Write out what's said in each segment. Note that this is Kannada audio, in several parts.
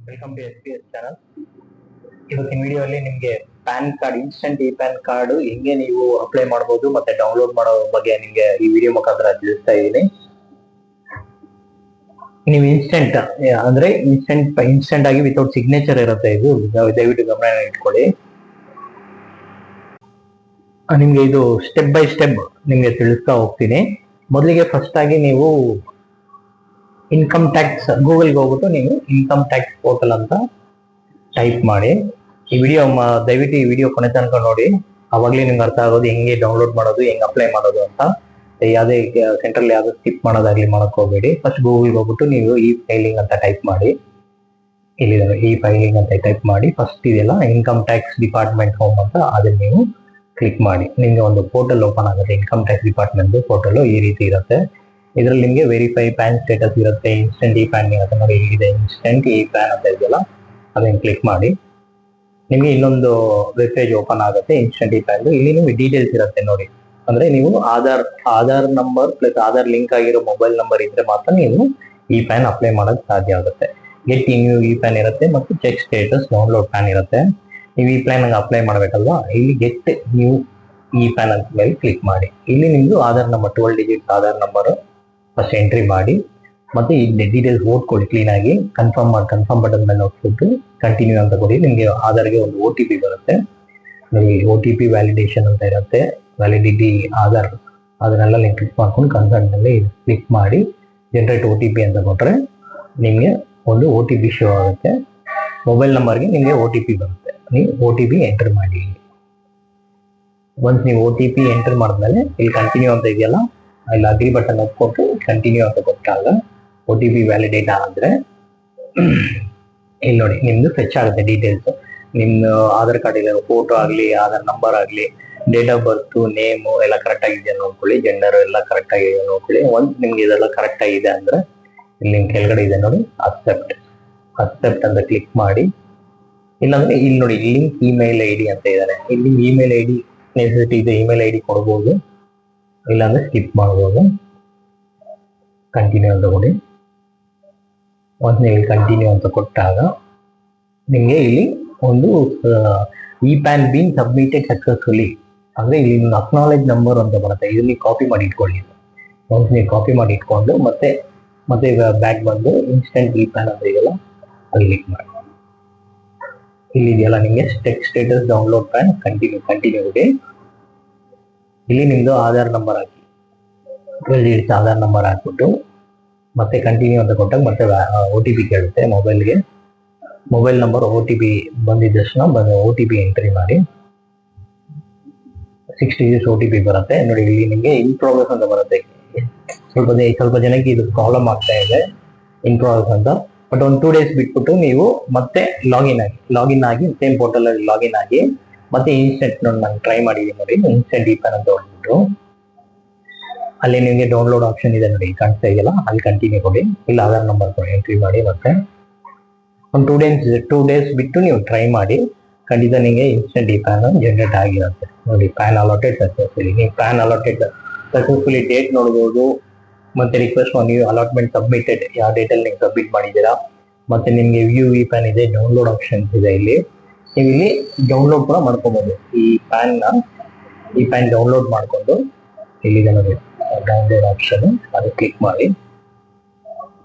Welcome to SPS channel. ಇವತ್ತಿನ ವಿಡಿಯೋಲಿ ನಿಮಗೆ PAN card, instant E PAN card ಹೆಂಗೆ ನೀವು ಅಪ್ಲೈ ಮಾಡಬಹುದು ಮತ್ತೆ ಡೌನ್ಲೋಡ್ ಮಾಡೋ ಬಗ್ಗೆ ನಿಮಗೆ ಈ ವಿಡಿಯೋ ಮುಖಾಂತರ ತಿಳಿಸ್ತಾ ಇದ್ದೀನಿ. ನೀವು ಇನ್ಸ್ಟೆಂಟ್ ಅಂದ್ರೆ ಇನ್ಸ್ಟೆಂಟ್ ಆಗಿ ವಿತೌಟ್ ಸಿಗ್ನೇಚರ್ ಇರುತ್ತೆ. ಇದು ದಯವಿಟ್ಟು ಗಮನ ಇಟ್ಕೊಳ್ಳಿ. ನಿಮ್ಗೆ ಇದು ಸ್ಟೆಪ್ ಬೈ ಸ್ಟೆಪ್ ನಿಮ್ಗೆ ತಿಳಿಸ್ತಾ ಹೋಗ್ತೀನಿ. ಮೊದಲಿಗೆ ಫಸ್ಟ್ ಆಗಿ ನೀವು ಇನ್ಕಮ್ ಟ್ಯಾಕ್ಸ್ ಗೂಗಲ್ಗೆ ಹೋಗ್ಬಿಟ್ಟು ನೀವು ಇನ್ಕಮ್ ಟ್ಯಾಕ್ಸ್ ಪೋರ್ಟಲ್ ಅಂತ ಟೈಪ್ ಮಾಡಿ. ಈ ವಿಡಿಯೋ ದಯವಿಟ್ಟು ಈ ವಿಡಿಯೋ ಕೊನೆ ತನಕ ನೋಡಿ, ಅವಾಗಲೇ ನಿಮ್ಗೆ ಅರ್ಥ ಆಗೋದು ಹೆಂಗೆ ಡೌನ್ಲೋಡ್ ಮಾಡೋದು, ಹೆಂಗೆ ಅಪ್ಲೈ ಮಾಡೋದು ಅಂತ. ಯಾವುದೇ ಸೆಂಟ್ರಲ್ ಯಾವ್ದು ಸ್ಕಿಪ್ ಮಾಡೋದಾಗ್ಲಿ ಮಾಡಕ್ ಹೋಗ್ಬೇಡಿ. ಫಸ್ಟ್ ಗೂಗಲ್ಗೆ ಹೋಗ್ಬಿಟ್ಟು ನೀವು ಈ ಫೈಲಿಂಗ್ ಅಂತ ಟೈಪ್ ಮಾಡಿ. ಇಲ್ಲಿದೆ ಈ ಫೈಲಿಂಗ್ ಅಂತ ಟೈಪ್ ಮಾಡಿ. ಫಸ್ಟ್ ಇದೆಲ್ಲ ಇನ್ಕಮ್ ಟ್ಯಾಕ್ಸ್ ಡಿಪಾರ್ಟ್ಮೆಂಟ್ ಹೋಮ್ ಅಂತ, ಅದನ್ನ ನೀವು ಕ್ಲಿಕ್ ಮಾಡಿ. ನಿಮ್ಗೆ ಒಂದು ಪೋರ್ಟಲ್ ಓಪನ್ ಆಗುತ್ತೆ. ಇನ್ಕಮ್ ಟ್ಯಾಕ್ಸ್ ಡಿಪಾರ್ಟ್ಮೆಂಟ್ ಪೋರ್ಟಲ್ ಈ ರೀತಿ ಇರುತ್ತೆ. ಇದರಲ್ಲಿ ನಿಮಗೆ ವೆರಿಫೈ ಪ್ಯಾನ್ ಸ್ಟೇಟಸ್ ಇರುತ್ತೆ, ಇನ್ಸ್ಟೆಂಟ್ ಇ ಪ್ಯಾನ್ ಇರುತ್ತೆ ನೋಡಿ. ಇಲ್ಲಿದೆ ಇನ್ಸ್ಟೆಂಟ್ ಇ ಪ್ಯಾನ್ ಅಂತ ಇದೆಯಲ್ಲ, ಅದನ್ನ ಕ್ಲಿಕ್ ಮಾಡಿ. ನಿಮಗೆ ಇನ್ನೊಂದು ವೆಬ್ ಪೇಜ್ ಓಪನ್ ಆಗುತ್ತೆ ಇನ್ಸ್ಟೆಂಟ್ ಇ ಪ್ಯಾನ್. ಇಲ್ಲಿ ನಿಮಗೆ ಡೀಟೇಲ್ಸ್ ಇರುತ್ತೆ ನೋಡಿ. ಅಂದ್ರೆ ನೀವು Aadhaar number plus Aadhaar link ಆಗಿರೋ ಮೊಬೈಲ್ ನಂಬರ್ ಇದ್ರೆ ಮಾತ್ರ ನೀವು ಇ ಪ್ಯಾನ್ ಅಪ್ಲೈ ಮಾಡೋಕೆ ಸಾಧ್ಯ ಆಗುತ್ತೆ. ಗೆಟ್ ನ್ಯೂ ಇ ಪ್ಯಾನ್ ಇರುತ್ತೆ ಮತ್ತು ಚೆಕ್ ಸ್ಟೇಟಸ್ ಡೌನ್ಲೋಡ್ ಪ್ಯಾನ್ ಇರುತ್ತೆ. ನೀವು ಈ ಪ್ಲಾನ್ ಅಪ್ಲೈ ಮಾಡ್ಬೇಕಲ್ವಾ, ಇಲ್ಲಿ ಗೆಟ್ ನ್ಯೂ ಇ ಪ್ಯಾನ್ ಅಂತ ಮೇಲೆ ಕ್ಲಿಕ್ ಮಾಡಿ. ಇಲ್ಲಿ ನಿಮ್ದು Aadhaar number 12 digit Aadhaar number first entry ಮಾಡಿ. ಮತ್ತೆ ಈ ಡೀಟೇಲ್ಸ್ ಓದ್ಕೊಳ್ಳಿ ಕ್ಲೀನ್ ಆಗಿ. ಕನ್ಫರ್ಮ್ ಬಟನ್ ಮೇಲೆ ಹೋಗ್ಬಿಟ್ಟು ಕಂಟಿನ್ಯೂ ಅಂತ ಕೊಡಿ. ನಿಮಗೆ ಆಧಾರ್ಗೆ ಒಂದು OTP ಬರುತ್ತೆ. OTP ವ್ಯಾಲಿಡೇಷನ್ ಅಂತ ಇರುತ್ತೆ, ವ್ಯಾಲಿಡಿಟಿ ಆಧಾರ್, ಅದನ್ನೆಲ್ಲ ನೀವು ಕ್ಲಿಕ್ ಮಾಡ್ಕೊಂಡು ಕನ್ಸರ್ಟ್ ನಲ್ಲಿ ಕ್ಲಿಕ್ ಮಾಡಿ ಜನರೇಟ್ OTP ಅಂತ ಕೊಟ್ರೆ ನಿಮಗೆ ಒಂದು OTP ಶೋ ಆಗುತ್ತೆ. ಮೊಬೈಲ್ ನಂಬರ್ಗೆ ನಿಮಗೆ OTP ಬರುತ್ತೆ. ನೀವು OTP ಎಂಟರ್ ಮಾಡಿ. ಒನ್ಸ್ ನೀವು OTP ಎಂಟರ್ ಮಾಡಿದ್ಮೇಲೆ ಇಲ್ಲಿ ಕಂಟಿನ್ಯೂ ಅಂತ ಇದೆಯಲ್ಲ, ಇಲ್ಲಿ ಅಗ್ರಿ ಬಟನ್ ಒಪ್ಕೊಟ್ಟು ಕಂಟಿನ್ಯೂ ಅಂತ ಕೊಟ್ಟಾಗ OTP ವ್ಯಾಲಿಡೇಟ್ ಆದ್ರೆ ಇಲ್ಲಿ ನೋಡಿ ನಿಮ್ದು ಫೆಚ್ ಆಗುತ್ತೆ ಡೀಟೇಲ್ಸ್. ನಿಮ್ಮ ಆಧಾರ್ ಕಾರ್ಡ್ ಇಲ್ಲ ಫೋಟೋ ಆಗಲಿ, ಆಧಾರ್ ನಂಬರ್ ಆಗಲಿ, ಡೇಟ್ ಆಫ್ ಬರ್ತ್, ನೇಮು ಎಲ್ಲ ಕರೆಕ್ಟ್ ಆಗಿದೆಯಾ ನೋಡ್ಕೊಳ್ಳಿ. ಜೆಂಡರ್ ಎಲ್ಲ ಕರೆಕ್ಟ್ ಆಗಿದೆ ನೋಡ್ಕೊಳ್ಳಿ. ಒಂದ್ ನಿಮ್ಗೆ ಇದೆಲ್ಲ ಕರೆಕ್ಟ್ ಆಗಿದೆ ಅಂದ್ರೆ ಇಲ್ಲಿ ಕೆಳಗಡೆ ಇದೆ ನೋಡಿ ಅಕ್ಸೆಪ್ಟ್ ಅಂತ ಕ್ಲಿಕ್ ಮಾಡಿ. ಇಲ್ಲಾಂದ್ರೆ ಇಲ್ಲಿ ನೋಡಿ ಲಿಂಕ್ ಇಮೇಲ್ ID ಅಂತ ಇದ್ದಾನೆ. ಇಲ್ಲಿ ಇಮೇಲ್ ID ನೆಸೆಸಿಟಿ ಇದೆ, ಇಮೇಲ್ ID ಕೊಡ್ಬೋದು, ಇಲ್ಲಾಂದ್ರೆ ಸ್ಕಿಪ್ ಮಾಡ್ಬೋದು. ಕಂಟಿನ್ಯೂ ಅಂತ ಕೊಡಿ. ಒಂದ್ ನೀವು ಕಂಟಿನ್ಯೂ ಅಂತ ಕೊಟ್ಟಾಗ ನಿಮಗೆ ಇಲ್ಲಿ ಒಂದು e PAN been submitted successfully ಅಂದ್ರೆ ಇಲ್ಲಿ ಅಕ್ನಾಲೇಜ್ ನಂಬರ್ ಅಂತ ಬರುತ್ತೆ. ಇದನ್ನ ಕಾಪಿ ಮಾಡಿ ಇಟ್ಕೊಳ್ಳಿ. ಒಂದ್ ನೀವು ಕಾಪಿ ಮಾಡಿ ಇಟ್ಕೊಂಡು ಮತ್ತೆ ಬ್ಯಾಕ್ ಬಂದು ಇನ್ಸ್ಟೆಂಟ್ ಇ ಪ್ಯಾನ್ ಅಂತ ಇದೆಯಲ್ಲ ಅಲ್ಲಿ ಕ್ಲಿಕ್ ಮಾಡಿ. ಇಲ್ಲಿ ಇದೆಯಲ್ಲ ನಿಮಗೆ ಸ್ಟೇಟಸ್ ಡೌನ್ಲೋಡ್ ಪ್ಯಾನ್ ಕಂಟಿನ್ಯೂ ಇದೆ. ಇಲ್ಲಿ ನಿಮ್ದು ಆಧಾರ್ ನಂಬರ್ ಹಾಕಿ 12 ಡಿಜಿಟ್ ಆಧಾರ್ ನಂಬರ್ ಹಾಕ್ಬಿಟ್ಟು ಮತ್ತೆ ಕಂಟಿನ್ಯೂ ಅಂತ ಕೊಟ್ಟಾಗ ಮತ್ತೆ OTP ಕೇಳುತ್ತೆ. ಮೊಬೈಲ್ ನಂಬರ್ OTP ಬಂದಿದ್ದ ತಕ್ಷಣ OTP ಎಂಟ್ರಿ ಮಾಡಿ. 6 ಡಿಜಿಟ್ OTP ಬರುತ್ತೆ ನೋಡಿ. ಇಲ್ಲಿ ನಿಮಗೆ ಇನ್ ಪ್ರೋಗ್ರೆಸ್ ಅಂತ ಬರುತ್ತೆ. ಸ್ವಲ್ಪ ಜನಕ್ಕೆ ಇದು ಪ್ರಾಬ್ಲಮ್ ಆಗ್ತಾ ಇದೆ ಇನ್ ಪ್ರೋಗ್ರೆಸ್ ಅಂತ. ಬಟ್ ಒಂದು 2 ಡೇಸ್ ಬಿಟ್ಬಿಟ್ಟು ನೀವು ಮತ್ತೆ ಲಾಗಿನ್ ಆಗಿ ಸೇಮ್ ಪೋರ್ಟಲ್ ಅಲ್ಲಿ ಲಾಗಿನ್ ಆಗಿ ಮತ್ತೆ ಇನ್ಸ್ಟೆಂಟ್ ನಾನು ಟ್ರೈ ಮಾಡಿದ್ದೀನಿ ನೋಡಿ. ಇನ್ಸ್ಟೆಂಟ್ ಇ ಪ್ಯಾನ್ ಅಂತ ಹೊಡ್ಬಿಟ್ಟು ಅಲ್ಲಿ ನಿಮಗೆ ಡೌನ್ಲೋಡ್ ಆಪ್ಷನ್ ಇದೆ ನೋಡಿ, ಕಾಣಿಸ್ತಾ ಇದೆಯಲ್ಲ, ಅಲ್ಲಿ ಕಂಟಿನ್ಯೂ ಕೊಡಿ. ಇಲ್ಲಿ ಆಧಾರ್ ನಂಬರ್ ಎಂಟ್ರಿ ಮಾಡಿ. ಮತ್ತೆ ಒಂದು 2 ಡೇಸ್ ಬಿಟ್ಟು ನೀವು ಟ್ರೈ ಮಾಡಿ. ಖಂಡಿತ ನಿಮಗೆ ಇನ್ಸ್ಟೆಂಟ್ ಇ ಪ್ಯಾನ್ ಜನರೇಟ್ ಆಗಿರುತ್ತೆ ನೋಡಿ. PAN allotted successfully. ನೀವು ಪ್ಯಾನ್ ಅಲಾಟೆಡ್ ಸಕ್ಸಸ್ಫುಲಿ ಡೇಟ್ ನೋಡ್ಬೋದು. ಮತ್ತೆ request for new allotment submitted, ಯಾವ ಡೇಟಲ್ಲಿ ನೀವು ಸಬ್ಮಿಟ್ ಮಾಡಿದ್ದೀರಾ. ಮತ್ತೆ ನಿಮಗೆ ವ್ಯೂ ಇ ಪ್ಯಾನ್ ಇದೆ, ಡೌನ್ಲೋಡ್ ಆಪ್ಷನ್ಸ್ ಇದೆ. ಇಲ್ಲಿ ನೀವು ಇಲ್ಲಿ ಡೌನ್ಲೋಡ್ ಕೂಡ ಮಾಡ್ಕೋಬಹುದು. ಈ ಪ್ಯಾನ್ ಡೌನ್ಲೋಡ್ ಮಾಡ್ಕೊಂಡು ಇಲ್ಲಿದೆ ನೋಡಿ ಡೌನ್ಲೋಡ್ ಆಪ್ಷನ್, ಅದು ಕ್ಲಿಕ್ ಮಾಡಿ.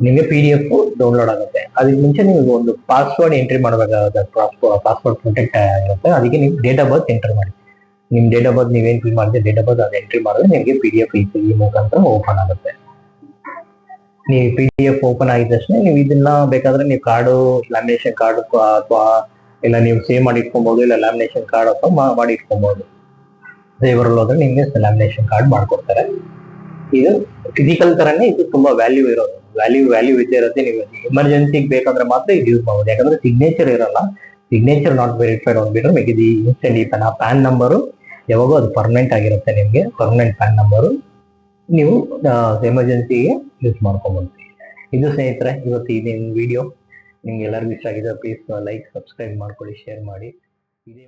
ನಿಮಗೆ PDF ಡೌನ್ಲೋಡ್ ಆಗುತ್ತೆ. ಅದಕ್ಕೆ ಮುಂಚೆ ನೀವು ಒಂದು ಪಾಸ್ವರ್ಡ್ ಎಂಟ್ರಿ ಮಾಡಬೇಕಾಗುತ್ತೆ. ಪಾಸ್ವರ್ಡ್ ಪ್ರೊಟೆಕ್ಟ್ ಆಗಿರುತ್ತೆ. ಅದಕ್ಕೆ ನೀವು ಡೇಟ್ ಆಫ್ ಬರ್ತ್ ಎಂಟರ್ ಮಾಡಿ. ನಿಮ್ ಡೇಟ್ ಆಫ್ ಬರ್ತ್ ನೀವೇನ್ ಫಿಲ್ ಮಾಡಿದ್ರೆ ಡೇಟ್ ಆಫ್ ಬರ್ತ್ ಅದು ಎಂಟ್ರಿ ಮಾಡಿದ್ರೆ ನಿಮಗೆ PDF ಈ ಮುಖಾಂತರ ಓಪನ್ ಆಗುತ್ತೆ. ನೀವು PDF ಓಪನ್ ಆಗಿದ ತಕ್ಷಣ ನೀವು ಇದನ್ನ ಬೇಕಾದ್ರೆ ನೀವು ಕಾರ್ಡು, ಲ್ಯಾಮಿನೇಷನ್ ಕಾರ್ಡ್ ಅಥವಾ ಇಲ್ಲ ನೀವು ಸೇವ್ ಮಾಡಿ ಇಟ್ಕೊಬಹುದು, ಇಲ್ಲ ಲ್ಯಾಮಿನೇಷನ್ ಕಾರ್ಡ್ ಅಥವಾ ಮಾಡಿ ಇಟ್ಕೊಬಹುದು. ಸೇವರಲ್ಲಿ ಹೋದ್ರೆ ನಿಮ್ಗೆ ಲ್ಯಾಮಿನೇಷನ್ ಕಾರ್ಡ್ ಮಾಡ್ಕೊಡ್ತಾರೆ. ಇದು ಫಿಸಿಕಲ್ ತರನೇ ಇದು ತುಂಬಾ ವ್ಯಾಲ್ಯೂ ಇರೋದು. ವ್ಯಾಲ್ಯೂ ಇದ್ದೇ ಇರುತ್ತೆ. ನೀವು ಎಮರ್ಜೆನ್ಸಿಗೆ ಬೇಕಾದ್ರೆ ಮಾತ್ರ ಇದು ಯೂಸ್ ಮಾಡಬಹುದು. ಯಾಕಂದ್ರೆ ಸಿಗ್ನೇಚರ್ ಇರಲ್ಲ. ಸಿಗ್ನೇಚರ್ ನಾಟ್ ವೆರಿಫೈಡ್ ಅಂದ್ಬಿಟ್ರೆ ನಿಮಗೆ ಇದು ಇನ್ಸ್ಟೆಂಟ್ ಇ ಪ್ಯಾನ್. ಆ ಪ್ಯಾನ್ ನಂಬರು ಯಾವಾಗೂ ಅದು ಪರ್ಮನೆಂಟ್ ಆಗಿರುತ್ತೆ. ನಿಮಗೆ ಪರ್ಮನೆಂಟ್ ಪ್ಯಾನ್ ನಂಬರು ನೀವು ಎಮರ್ಜೆನ್ಸಿಗೆ ಯೂಸ್ ಮಾಡ್ಕೊಬಹುದು. ಇದು ಸ್ನೇಹಿತರೆ ಇವತ್ತು ಇದೇನು ವಿಡಿಯೋ ನಿಮ್ಗೆ ಎಲ್ಲರಿಗೂ ಇಷ್ಟ ಆಗಿದೆ. ಪ್ಲೀಸ್ ಲೈಕ್, ಸಬ್ಸ್ಕ್ರೈಬ್ ಮಾಡ್ಕೊಳ್ಳಿ, ಶೇರ್ ಮಾಡಿ. ಇದೇ